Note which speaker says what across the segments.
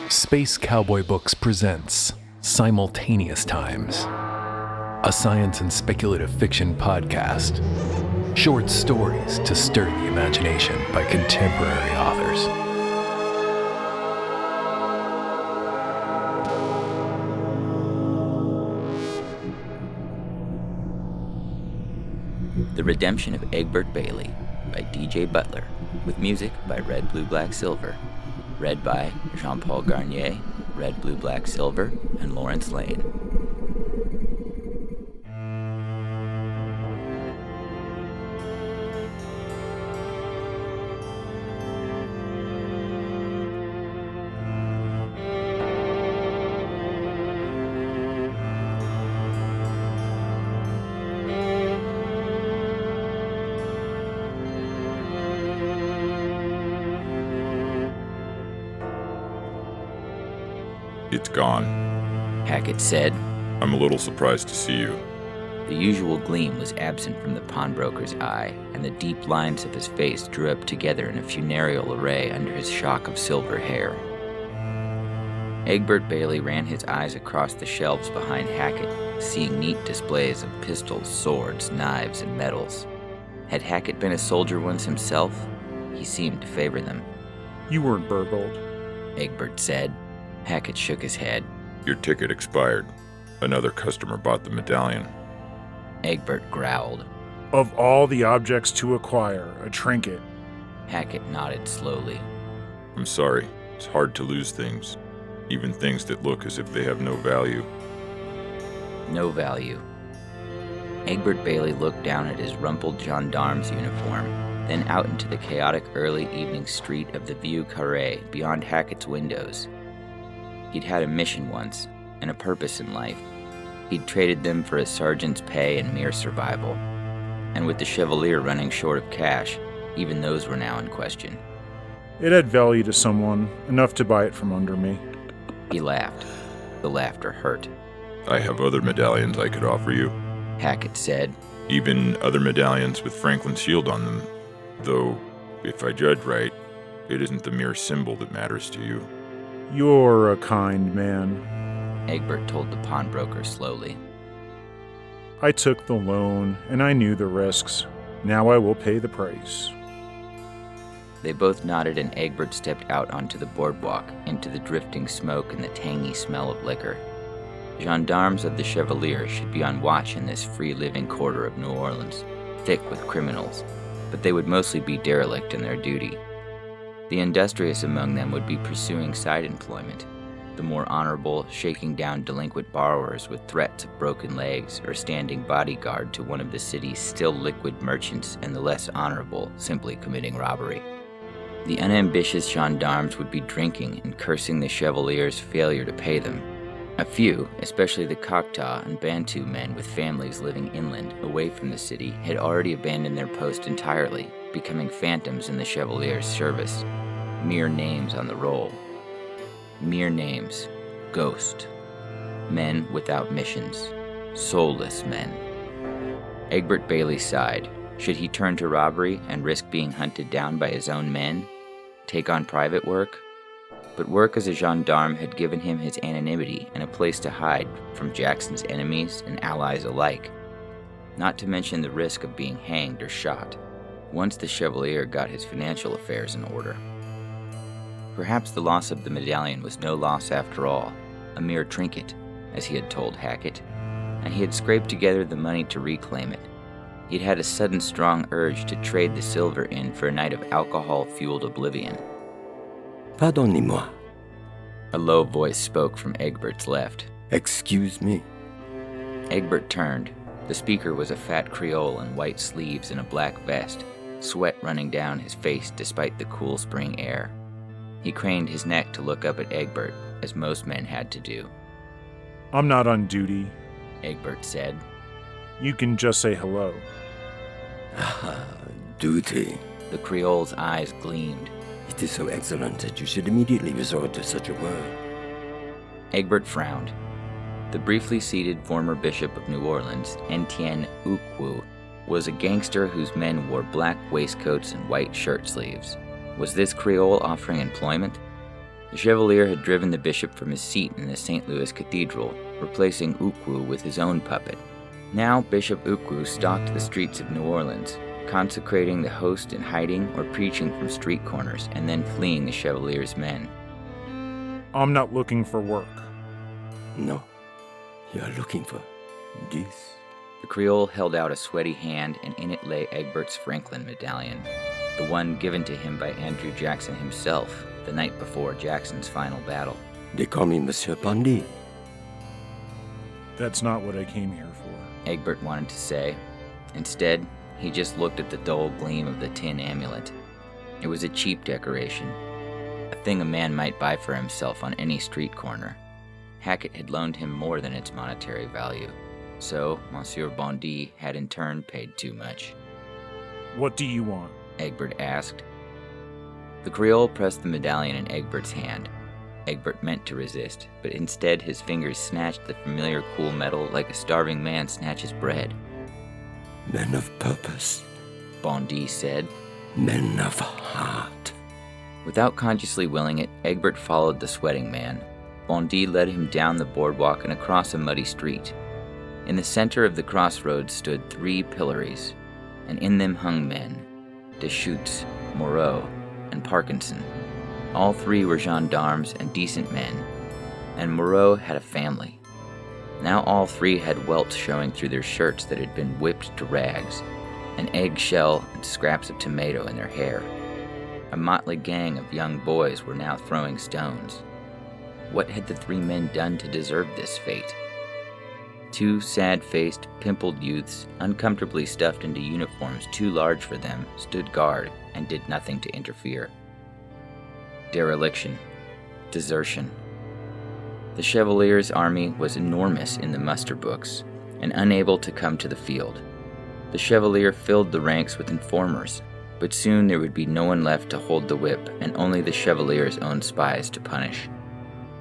Speaker 1: Space Cowboy Books presents Simultaneous Times, a science and speculative fiction podcast. Short stories to stir the imagination by contemporary authors.
Speaker 2: The Redemption of Egbert Bailey by DJ Butler, with music by RedBlueBlackSilver, read by Jean-Paul Garnier, RedBlueBlackSilver, and Lawrence Lane.
Speaker 3: It's gone.
Speaker 2: Hackett said.
Speaker 3: I'm a little surprised to see you.
Speaker 2: The usual gleam was absent from the pawnbroker's eye, and the deep lines of his face drew up together in a funereal array under his shock of silver hair. Egbert Bailey ran his eyes across the shelves behind Hackett, seeing neat displays of pistols, swords, knives, and medals. Had Hackett been a soldier once himself? He seemed to favor them.
Speaker 4: You weren't burgled,
Speaker 2: Egbert said. Hackett shook his head.
Speaker 3: Your ticket expired. Another customer bought the medallion.
Speaker 2: Egbert growled.
Speaker 4: Of all the objects to acquire, a trinket.
Speaker 2: Hackett nodded slowly.
Speaker 3: I'm sorry. It's hard to lose things. Even things that look as if they have no value.
Speaker 2: No value. Egbert Bailey looked down at his rumpled gendarme's uniform, then out into the chaotic early evening street of the Vieux Carré beyond Hackett's windows. He'd had a mission once, and a purpose in life. He'd traded them for a sergeant's pay and mere survival. And with the Chevalier running short of cash, even those were now in question.
Speaker 4: It had value to someone, enough to buy it from under me.
Speaker 2: He laughed. The laughter hurt.
Speaker 3: I have other medallions I could offer you.
Speaker 2: Hackett said.
Speaker 3: Even other medallions with Franklin's shield on them. Though, if I judge right, it isn't the mere symbol that matters to you.
Speaker 4: You're a kind man,
Speaker 2: Egbert told the pawnbroker slowly.
Speaker 4: I took the loan, and I knew the risks. Now I will pay the price.
Speaker 2: They both nodded, and Egbert stepped out onto the boardwalk, into the drifting smoke and the tangy smell of liquor. Gendarmes of the Chevalier should be on watch in this free-living quarter of New Orleans, thick with criminals, but they would mostly be derelict in their duty. The industrious among them would be pursuing side employment, the more honorable shaking down delinquent borrowers with threats of broken legs or standing bodyguard to one of the city's still liquid merchants, and the less honorable simply committing robbery. The unambitious gendarmes would be drinking and cursing the Chevalier's failure to pay them. A few, especially the Choctaw and Bantu men with families living inland, away from the city, had already abandoned their post entirely, becoming phantoms in the Chevalier's service. Mere names on the roll. Mere names. Ghost. Men without missions. Soulless men. Egbert Bailey sighed. Should he turn to robbery and risk being hunted down by his own men? Take on private work? But work as a gendarme had given him his anonymity and a place to hide from Jackson's enemies and allies alike. Not to mention the risk of being hanged or shot, once the Chevalier got his financial affairs in order. Perhaps the loss of the medallion was no loss after all, a mere trinket, as he had told Hackett, and he had scraped together the money to reclaim it. He'd had a sudden strong urge to trade the silver in for a night of alcohol-fueled oblivion.
Speaker 5: Pardonnez-moi.
Speaker 2: A low voice spoke from Egbert's left.
Speaker 5: Excuse me.
Speaker 2: Egbert turned. The speaker was a fat Creole in white sleeves and a black vest, sweat running down his face despite the cool spring air. He craned his neck to look up at Egbert, as most men had to do.
Speaker 4: I'm not on duty,
Speaker 2: Egbert said.
Speaker 4: You can just say hello.
Speaker 5: Duty.
Speaker 2: The Creole's eyes gleamed.
Speaker 5: It is so excellent that you should immediately resort to such a word.
Speaker 2: Egbert frowned. The briefly seated former bishop of New Orleans, Etienne Ukwu, was a gangster whose men wore black waistcoats and white shirt sleeves. Was this Creole offering employment? The Chevalier had driven the bishop from his seat in the St. Louis Cathedral, replacing Ukwu with his own puppet. Now Bishop Ukwu stalked the streets of New Orleans, consecrating the host in hiding or preaching from street corners, and then fleeing the Chevalier's men.
Speaker 4: I'm not looking for work.
Speaker 5: No, you are looking for this.
Speaker 2: The Creole held out a sweaty hand, and in it lay Egbert's Franklin medallion, the one given to him by Andrew Jackson himself the night before Jackson's final battle.
Speaker 5: They call me Monsieur Bondy.
Speaker 4: That's not what I came here for.
Speaker 2: Egbert wanted to say. Instead, he just looked at the dull gleam of the tin amulet. It was a cheap decoration, a thing a man might buy for himself on any street corner. Hackett had loaned him more than its monetary value, so Monsieur Bondy had in turn paid too much.
Speaker 4: What do you want?
Speaker 2: Egbert asked. The Creole pressed the medallion in Egbert's hand. Egbert meant to resist, but instead his fingers snatched the familiar cool metal like a starving man snatches bread.
Speaker 5: Men of purpose.
Speaker 2: Bondy said.
Speaker 5: Men of heart.
Speaker 2: Without consciously willing it, Egbert followed the sweating man. Bondy led him down the boardwalk and across a muddy street. In the center of the crossroads stood 3 pillories, and in them hung men, Deschutes, Moreau, and Parkinson. All 3 were gendarmes and decent men, and Moreau had a family. Now all 3 had welts showing through their shirts that had been whipped to rags, an eggshell and scraps of tomato in their hair. A motley gang of young boys were now throwing stones. What had the 3 men done to deserve this fate? 2 sad-faced, pimpled youths, uncomfortably stuffed into uniforms too large for them, stood guard and did nothing to interfere. Dereliction. Desertion. The Chevalier's army was enormous in the muster books, and unable to come to the field. The Chevalier filled the ranks with informers, but soon there would be no one left to hold the whip, and only the Chevalier's own spies to punish.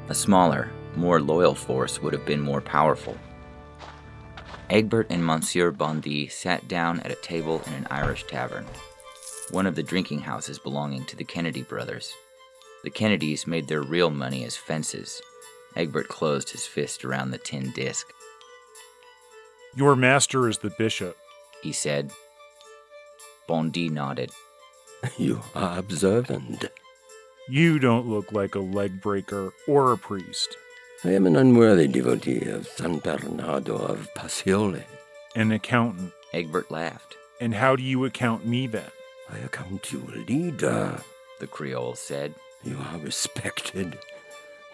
Speaker 2: A smaller, more loyal force would have been more powerful. Egbert and Monsieur Bondy sat down at a table in an Irish tavern, one of the drinking houses belonging to the Kennedy brothers. The Kennedys made their real money as fences. Egbert closed his fist around the tin disc.
Speaker 4: Your master is the bishop,
Speaker 2: he said. Bondy nodded.
Speaker 5: You are observant.
Speaker 4: You don't look like a leg breaker or a priest.
Speaker 5: I am an unworthy devotee of San Bernardo of Pacioli.
Speaker 4: An accountant.
Speaker 2: Egbert laughed.
Speaker 4: And how do you account me then?
Speaker 5: I account you a leader,
Speaker 2: the Creole said.
Speaker 5: You are respected.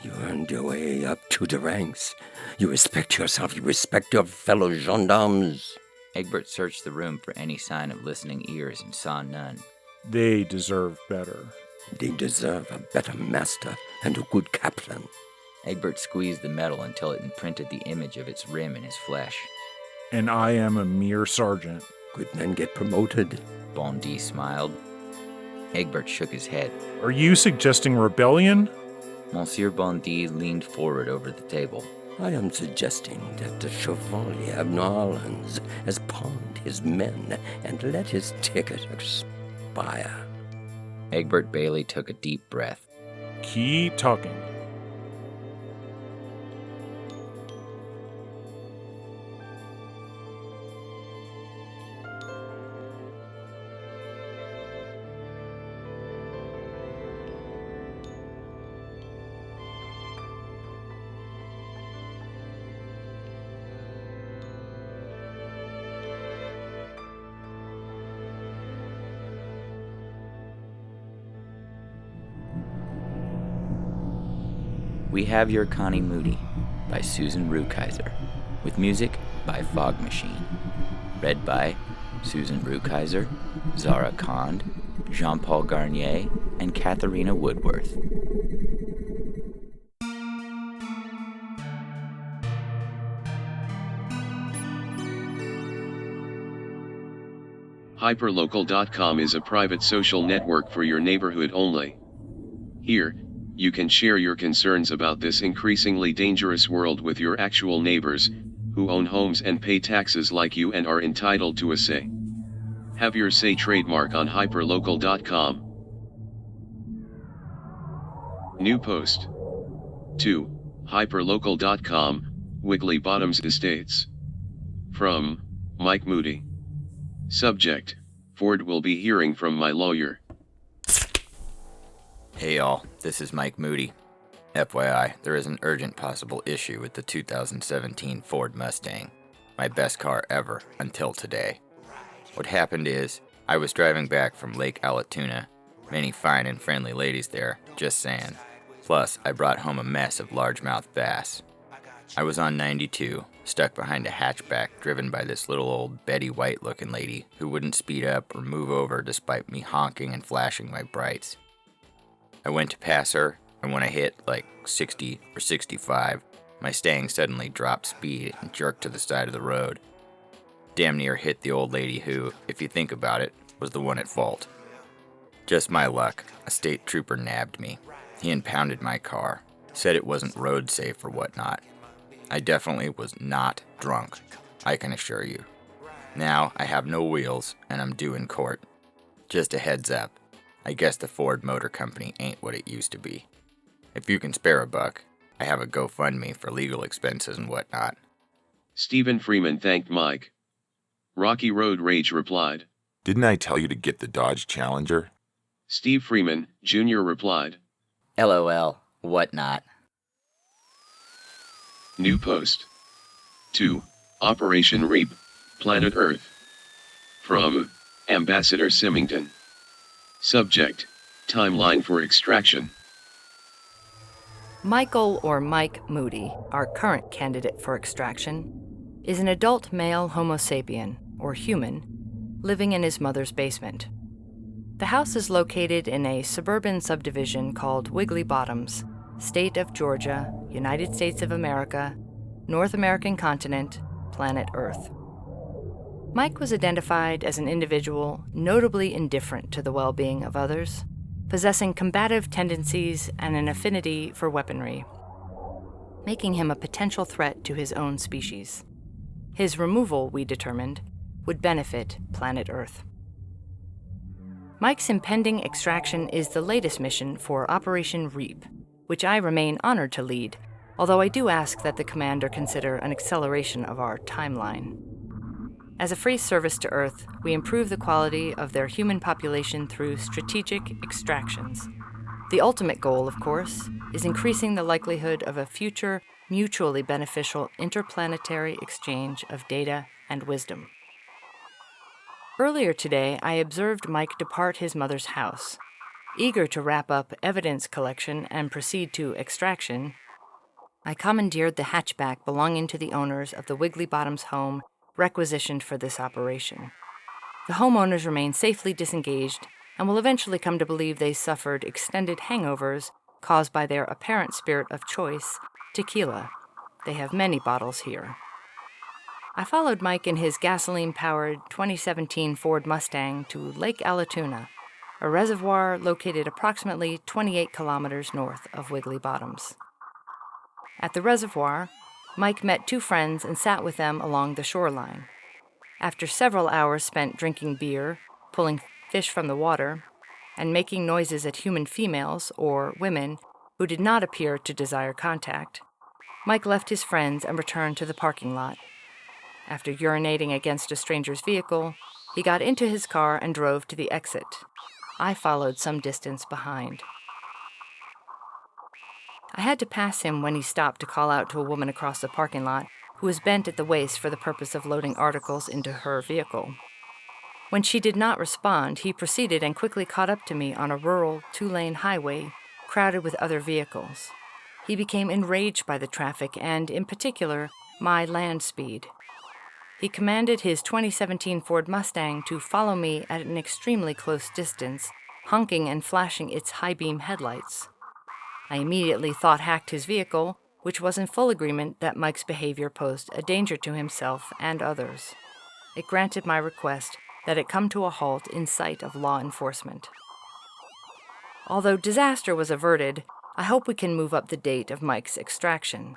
Speaker 5: You earned your way up to the ranks. You respect yourself. You respect your fellow gendarmes.
Speaker 2: Egbert searched the room for any sign of listening ears and saw none.
Speaker 4: They deserve better.
Speaker 5: They deserve a better master and a good captain.
Speaker 2: Egbert squeezed the metal until it imprinted the image of its rim in his flesh.
Speaker 4: And I am a mere sergeant.
Speaker 5: Good men get promoted.
Speaker 2: Bondy smiled. Egbert shook his head.
Speaker 4: Are you suggesting rebellion?
Speaker 2: Monsieur Bondy leaned forward over the table.
Speaker 5: I am suggesting that the Chevalier of New Orleans has pawned his men and let his ticket expire.
Speaker 2: Egbert Bailey took a deep breath.
Speaker 4: Keep talking.
Speaker 2: We Have Your Connie Moody by Susan Rukeyser, with music by Fog Machine. Read by Susan Rukeyser, Zara Kond, Jean-Paul Garnier, and Katharina Woodworth.
Speaker 6: Hyperlocal.com is a private social network for your neighborhood only. Here, you can share your concerns about this increasingly dangerous world with your actual neighbors, who own homes and pay taxes like you and are entitled to a say. Have your say trademark on hyperlocal.com. New post. 2. Hyperlocal.com, Wiggly Bottoms Estates. From Mike Moody. Subject: Ford will be hearing from my lawyer.
Speaker 2: Hey y'all, this is Mike Moody. FYI, there is an urgent possible issue with the 2017 Ford Mustang. My best car ever until today. What happened is, I was driving back from Lake Allatoona. Many fine and friendly ladies there, just saying. Plus, I brought home a mess of largemouth bass. I was on 92, stuck behind a hatchback driven by this little old Betty White-looking lady who wouldn't speed up or move over despite me honking and flashing my brights. I went to pass her, and when I hit like 60 or 65, my Mustang suddenly dropped speed and jerked to the side of the road. Damn near hit the old lady who, if you think about it, was the one at fault. Just my luck, a state trooper nabbed me. He impounded my car, said it wasn't road safe or whatnot. I definitely was not drunk, I can assure you. Now I have no wheels and I'm due in court. Just a heads up, I guess the Ford Motor Company ain't what it used to be. If you can spare a buck, I have a GoFundMe for legal expenses and whatnot.
Speaker 6: Stephen Freeman thanked Mike. Rocky Road Rage replied.
Speaker 3: Didn't I tell you to get the Dodge Challenger?
Speaker 6: Steve Freeman, Jr. replied.
Speaker 2: LOL, whatnot.
Speaker 6: New post. 2. Operation Reap, Planet Earth. From Ambassador Symington. Subject: Timeline for extraction.
Speaker 7: Michael, or Mike Moody, our current candidate for extraction, is an adult male Homo sapien, or human, living in his mother's basement. The house is located in a suburban subdivision called Wiggly Bottoms, State of Georgia, United States of America, North American continent, planet Earth. Mike was identified as an individual notably indifferent to the well-being of others, possessing combative tendencies and an affinity for weaponry, making him a potential threat to his own species. His removal, we determined, would benefit planet Earth. Mike's impending extraction is the latest mission for Operation Reap, which I remain honored to lead, although I do ask that the commander consider an acceleration of our timeline. As a free service to Earth, we improve the quality of their human population through strategic extractions. The ultimate goal, of course, is increasing the likelihood of a future, mutually beneficial interplanetary exchange of data and wisdom. Earlier today, I observed Mike depart his mother's house. Eager to wrap up evidence collection and proceed to extraction, I commandeered the hatchback belonging to the owners of the Wiggly Bottoms home requisitioned for this operation. The homeowners remain safely disengaged and will eventually come to believe they suffered extended hangovers caused by their apparent spirit of choice, tequila. They have many bottles here. I followed Mike in his gasoline-powered 2017 Ford Mustang to Lake Allatoona, a reservoir located approximately 28 kilometers north of Wiggly Bottoms. At the reservoir, Mike met two friends and sat with them along the shoreline. After several hours spent drinking beer, pulling fish from the water, and making noises at human females, or women, who did not appear to desire contact, Mike left his friends and returned to the parking lot. After urinating against a stranger's vehicle, he got into his car and drove to the exit. I followed some distance behind. I had to pass him when he stopped to call out to a woman across the parking lot who was bent at the waist for the purpose of loading articles into her vehicle. When she did not respond, he proceeded and quickly caught up to me on a rural, two-lane highway crowded with other vehicles. He became enraged by the traffic and, in particular, my land speed. He commanded his 2017 Ford Mustang to follow me at an extremely close distance, honking and flashing its high-beam headlights. I immediately thought-hacked his vehicle, which was in full agreement that Mike's behavior posed a danger to himself and others. It granted my request that it come to a halt in sight of law enforcement. Although disaster was averted, I hope we can move up the date of Mike's extraction.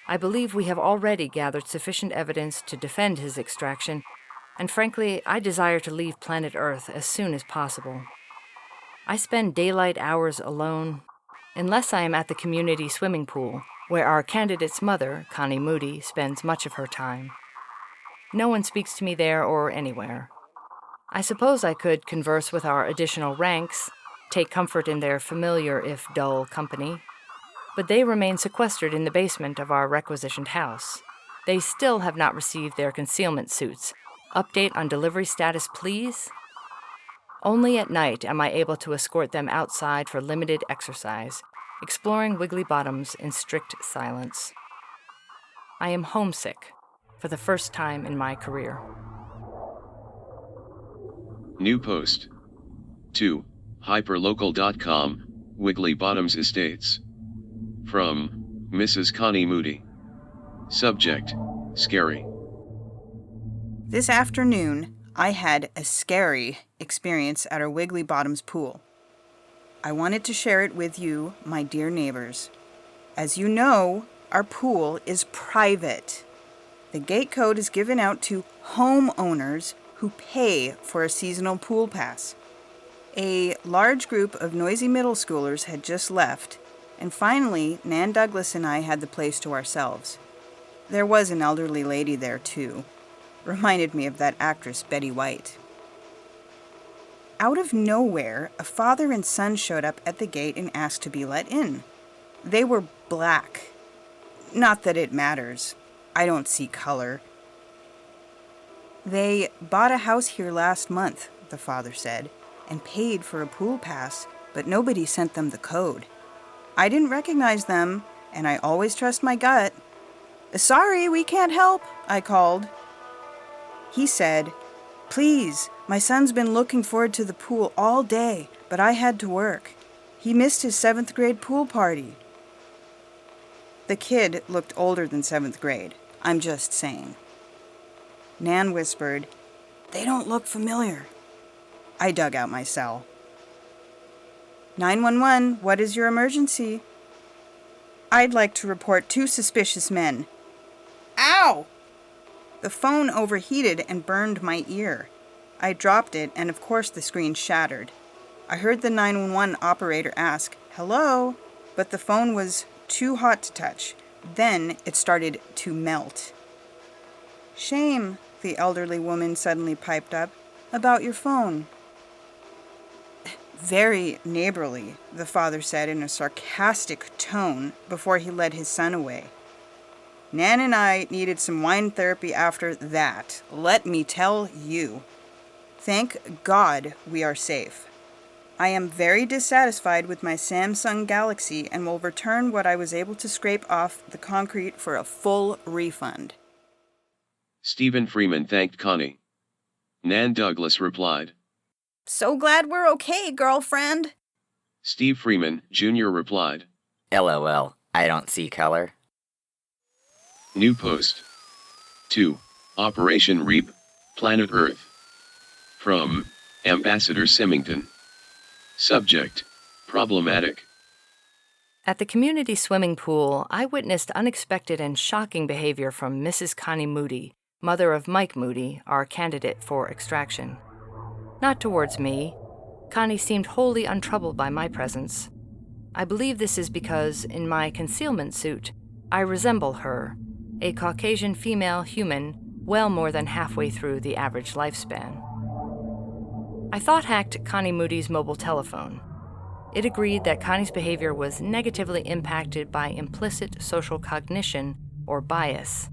Speaker 7: I believe we have already gathered sufficient evidence to defend his extraction, and frankly, I desire to leave planet Earth as soon as possible. I spend daylight hours alone, unless I am at the community swimming pool, where our candidate's mother, Connie Moody, spends much of her time. No one speaks to me there or anywhere. I suppose I could converse with our additional ranks, take comfort in their familiar if dull company, but they remain sequestered in the basement of our requisitioned house. They still have not received their concealment suits. Update on delivery status, please? Only at night am I able to escort them outside for limited exercise, exploring Wiggly Bottoms in strict silence. I am homesick for the first time in my career.
Speaker 6: New post. 2. Hyperlocal.com, Wiggly Bottoms Estates. From Mrs. Connie Moody. Subject, scary.
Speaker 8: This afternoon, I had a scary experience at our Wiggly Bottoms pool. I wanted to share it with you, my dear neighbors. As you know, our pool is private. The gate code is given out to homeowners who pay for a seasonal pool pass. A large group of noisy middle schoolers had just left, and finally, Nan Douglas and I had the place to ourselves. There was an elderly lady there, too. Reminded me of that actress Betty White. Out of nowhere, a father and son showed up at the gate and asked to be let in. They were black. Not that it matters. I don't see color. They bought a house here last month, the father said, and paid for a pool pass, but nobody sent them the code. I didn't recognize them, and I always trust my gut. "Sorry, we can't help," I called. He said, "Please, my son's been looking forward to the pool all day, but I had to work. He missed his 7th grade pool party." The kid looked older than 7th grade. I'm just saying. Nan whispered, "They don't look familiar." I dug out my cell. 911, what is your emergency? I'd like to report 2 suspicious men. Ow! The phone overheated and burned my ear. I dropped it, and of course the screen shattered. I heard the 911 operator ask, "Hello?" But the phone was too hot to touch. Then it started to melt. "Shame," the elderly woman suddenly piped up, "about your phone." "Very neighborly," the father said in a sarcastic tone before he led his son away. Nan and I needed some wine therapy after that, let me tell you. Thank God we are safe. I am very dissatisfied with my Samsung Galaxy and will return what I was able to scrape off the concrete for a full refund.
Speaker 6: Stephen Freeman thanked Connie. Nan Douglas replied,
Speaker 8: "So glad we're okay, girlfriend."
Speaker 6: Steve Freeman, Jr. replied,
Speaker 2: LOL, I don't see color.
Speaker 6: New post. 2. Operation Reap, Planet Earth. From Ambassador Symington. Subject, problematic.
Speaker 7: At the community swimming pool, I witnessed unexpected and shocking behavior from Mrs. Connie Moody, mother of Mike Moody, our candidate for extraction. Not towards me. Connie seemed wholly untroubled by my presence. I believe this is because, in my concealment suit, I resemble her, a Caucasian female human well more than halfway through the average lifespan. I thought-hacked Connie Moody's mobile telephone. It agreed that Connie's behavior was negatively impacted by implicit social cognition, or bias.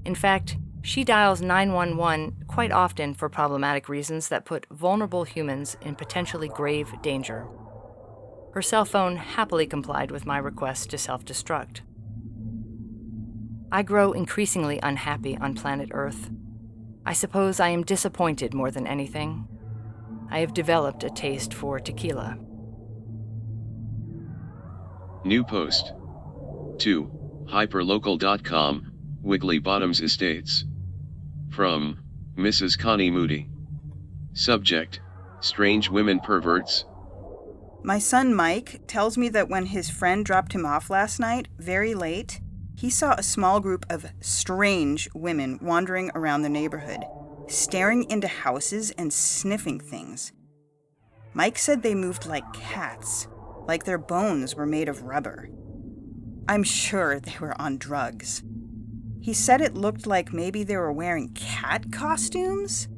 Speaker 7: In fact, she dials 911 quite often for problematic reasons that put vulnerable humans in potentially grave danger. Her cell phone happily complied with my request to self-destruct. I grow increasingly unhappy on planet Earth. I suppose I am disappointed more than anything. I have developed a taste for tequila.
Speaker 6: New post. 2. Hyperlocal.com, Wiggly Bottoms Estates. From Mrs. Connie Moody. Subject, strange women perverts.
Speaker 8: My son Mike tells me that when his friend dropped him off last night, very late, he saw a small group of strange women wandering around the neighborhood, staring into houses and sniffing things. Mike said they moved like cats, like their bones were made of rubber. I'm sure they were on drugs. He said it looked like maybe they were wearing cat costumes.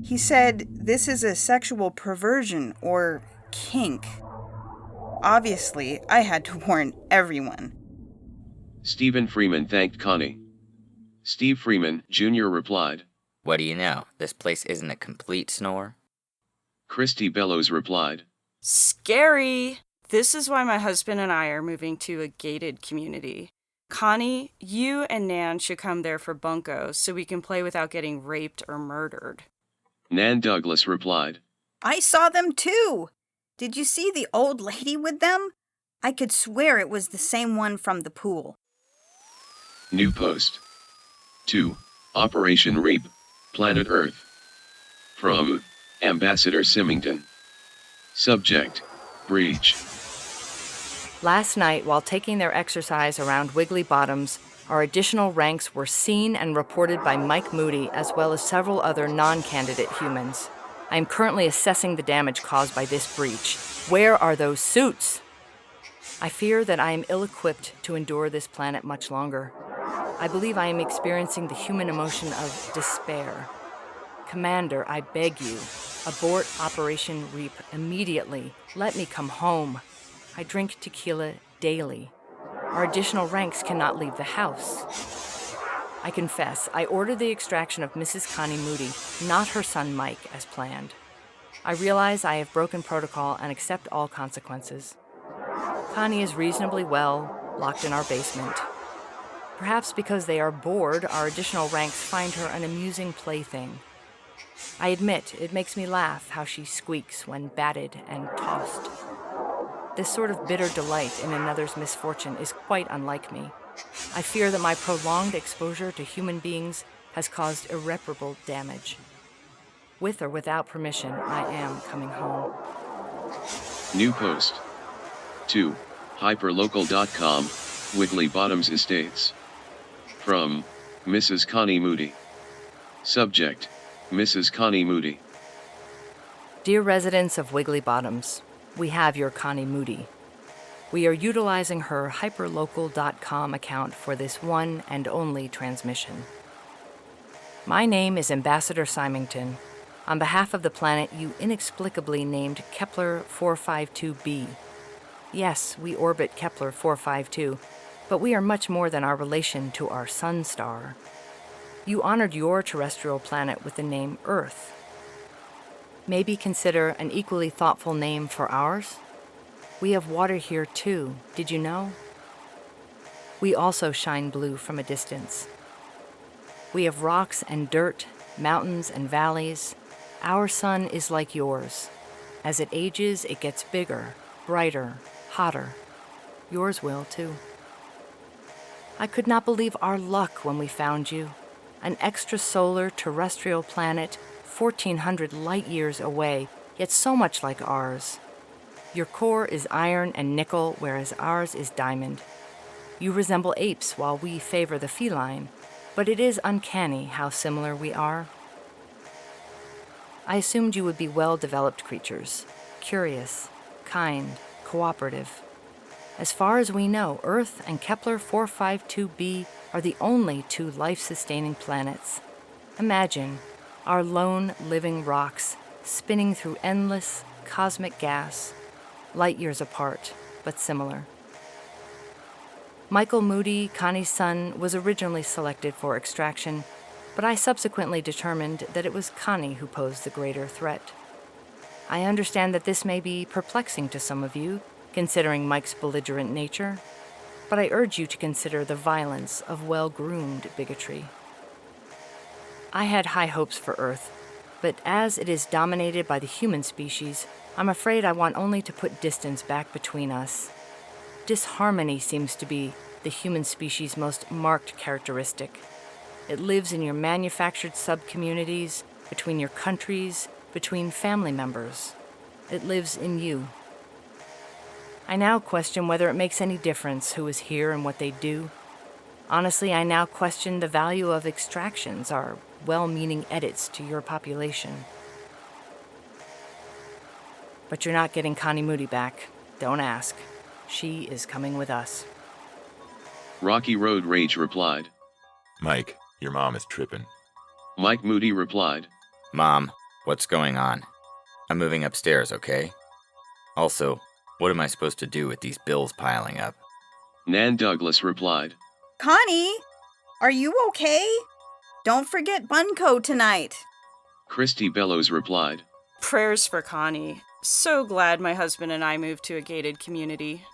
Speaker 8: He said this is a sexual perversion or kink. Obviously, I had to warn everyone.
Speaker 6: Stephen Freeman thanked Connie. Steve Freeman, Jr. replied.
Speaker 2: What do you know? This place isn't a complete snore.
Speaker 6: Christy Bellows replied.
Speaker 9: Scary! This is why my husband and I are moving to a gated community. Connie, you and Nan should come there for bunkos so we can play without getting raped or murdered.
Speaker 6: Nan Douglas replied.
Speaker 8: I saw them too. Did you see the old lady with them? I could swear it was the same one from the pool.
Speaker 6: New post. 2. Operation Reap, Planet Earth. From Ambassador Symington. Subject, breach.
Speaker 7: Last night, while taking their exercise around Wiggly Bottoms, our additional ranks were seen and reported by Mike Moody as well as several other non-candidate humans. I am currently assessing the damage caused by this breach. Where are those suits? I fear that I am ill-equipped to endure this planet much longer. I believe I am experiencing the human emotion of despair. Commander, I beg you, abort Operation Reap immediately. Let me come home. I drink tequila daily. Our additional ranks cannot leave the house. I confess, I ordered the extraction of Mrs. Connie Moody, not her son Mike, as planned. I realize I have broken protocol and accept all consequences. Connie is reasonably well, locked in our basement. Perhaps because they are bored, our additional ranks find her an amusing plaything. I admit, it makes me laugh how she squeaks when batted and tossed. This sort of bitter delight in another's misfortune is quite unlike me. I fear that my prolonged exposure to human beings has caused irreparable damage. With or without permission, I am coming home.
Speaker 6: New post. 2. Hyperlocal.com, Wiggly Bottoms Estates. From Mrs. Connie Moody. Subject, Mrs. Connie Moody.
Speaker 7: Dear residents of Wiggly Bottoms, we have your Connie Moody. We are utilizing her hyperlocal.com account for this one and only transmission. My name is Ambassador Symington. On behalf of the planet you inexplicably named Kepler 452b. Yes, we orbit Kepler 452, but we are much more than our relation to our sun star. You honored your terrestrial planet with the name Earth. Maybe consider an equally thoughtful name for ours? We have water here too, did you know? We also shine blue from a distance. We have rocks and dirt, mountains and valleys. Our sun is like yours. As it ages, it gets bigger, brighter, hotter. Yours will too. I could not believe our luck when we found you. An extrasolar terrestrial planet 1,400 light years away, yet so much like ours. Your core is iron and nickel, whereas ours is diamond. You resemble apes while we favor the feline, but it is uncanny how similar we are. I assumed you would be well-developed creatures, curious, kind, cooperative. As far as we know, Earth and Kepler 452b are the only two life-sustaining planets. Imagine our lone living rocks spinning through endless cosmic gas, light years apart, but similar. Michael Moody, Connie's son, was originally selected for extraction, but I subsequently determined that it was Connie who posed the greater threat. I understand that this may be perplexing to some of you, considering Mike's belligerent nature, but I urge you to consider the violence of well-groomed bigotry. I had high hopes for Earth, but as it is dominated by the human species, I'm afraid I want only to put distance back between us. Disharmony seems to be the human species' most marked characteristic. It lives in your manufactured sub-communities, between your countries, between family members. It lives in you. I now question whether it makes any difference who is here and what they do. Honestly, I now question the value of extractions, our well-meaning edits to your population. But you're not getting Connie Moody back. Don't ask. She is coming with us.
Speaker 6: Rocky Road Rage replied.
Speaker 3: Mike, your mom is tripping.
Speaker 6: Mike Moody replied.
Speaker 2: Mom, what's going on? I'm moving upstairs, okay? Also, what am I supposed to do with these bills piling up?
Speaker 6: Nan Douglas replied.
Speaker 8: Connie, are you okay? Don't forget Bunko tonight.
Speaker 6: Christy Bellows replied.
Speaker 9: Prayers for Connie. So glad my husband and I moved to a gated community.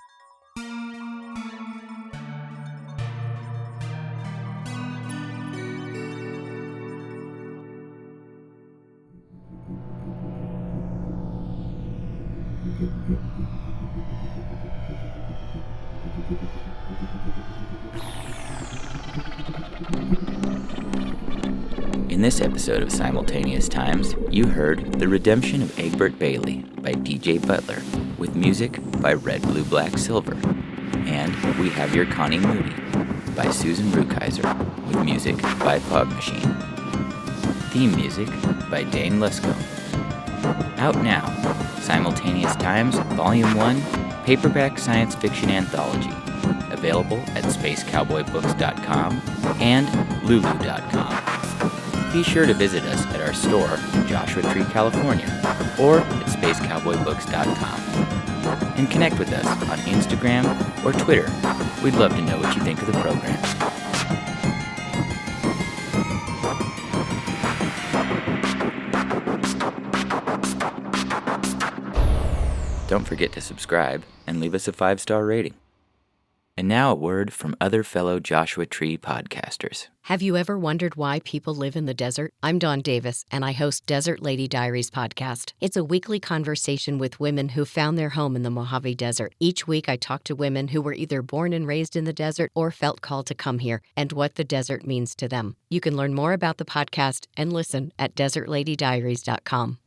Speaker 2: In this episode of Simultaneous Times, you heard The Redemption of Egbert Bailey by DJ Butler, with music by RedBlueBlackSilver, and We Have Your Connie Moody by Susan Rukeyser, with music by Fog Machine. Theme music by Dane Lesko. Out now, Simultaneous Times, Volume 1, Paperback Science Fiction Anthology, available at spacecowboybooks.com and lulu.com. Be sure to visit us at our store in Joshua Tree, California, or at spacecowboybooks.com. And connect with us on Instagram or Twitter. We'd love to know what you think of the program. Don't forget to subscribe and leave us a 5-star rating. And now a word from other fellow Joshua Tree podcasters.
Speaker 10: Have you ever wondered why people live in the desert? I'm Dawn Davis, and I host Desert Lady Diaries podcast. It's a weekly conversation with women who found their home in the Mojave Desert. Each week, I talk to women who were either born and raised in the desert or felt called to come here, and what the desert means to them. You can learn more about the podcast and listen at desertladydiaries.com.